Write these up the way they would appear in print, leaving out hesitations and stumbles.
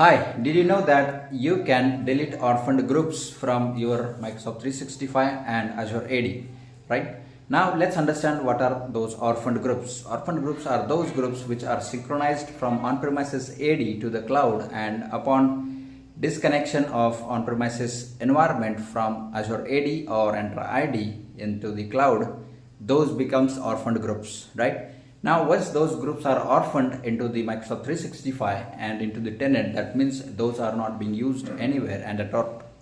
Hi, did you know that you can delete orphaned groups from your Microsoft 365 and Azure AD, right? Now let's understand what are those orphaned groups. Orphaned groups are those groups which are synchronized from on-premises AD to the cloud, and upon disconnection of on-premises environment from Azure AD or Entra ID into the cloud, those becomes orphaned groups, right? Now once those groups are orphaned into the Microsoft 365 and into the tenant, that means those are not being used anywhere and at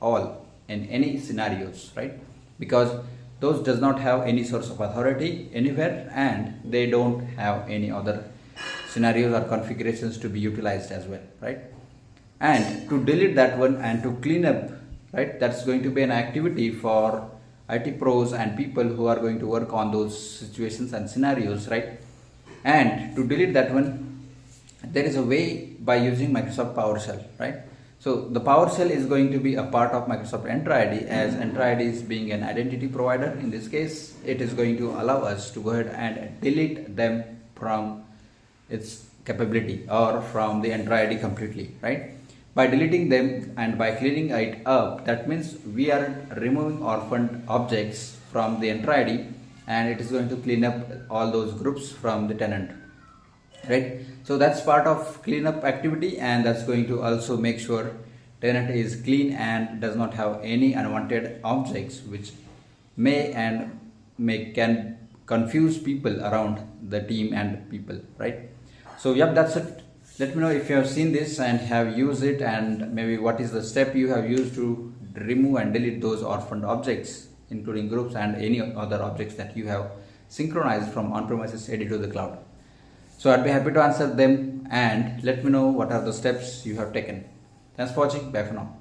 all in any scenarios, right? Because those does not have any source of authority anywhere, and they don't have any other scenarios or configurations to be utilized as well, right? And to delete that one and to clean up, right, that's going to be an activity for IT pros and people who are going to work on those situations and scenarios, right? And to delete that one, there is a way by using Microsoft PowerShell, right? So the PowerShell is going to be a part of Microsoft Entra ID, as Entra ID is being an identity provider. In this case, it is going to allow us to go ahead and delete them from its capability or from the Entra ID completely, right? By deleting them and by cleaning it up, that means we are removing orphaned objects from the Entra ID, and it is going to clean up all those groups from the tenant, right? So that's part of cleanup activity, and that's going to also make sure tenant is clean and does not have any unwanted objects which can confuse people around the team and people, right? So yep, that's it. Let me know if you have seen this and have used it, and maybe what is the step you have used to remove and delete those orphaned objects, including groups and any other objects that you have synchronized from on-premises AD to the cloud. So I'd be happy to answer them, and let me know what are the steps you have taken. Thanks for watching. Bye for now.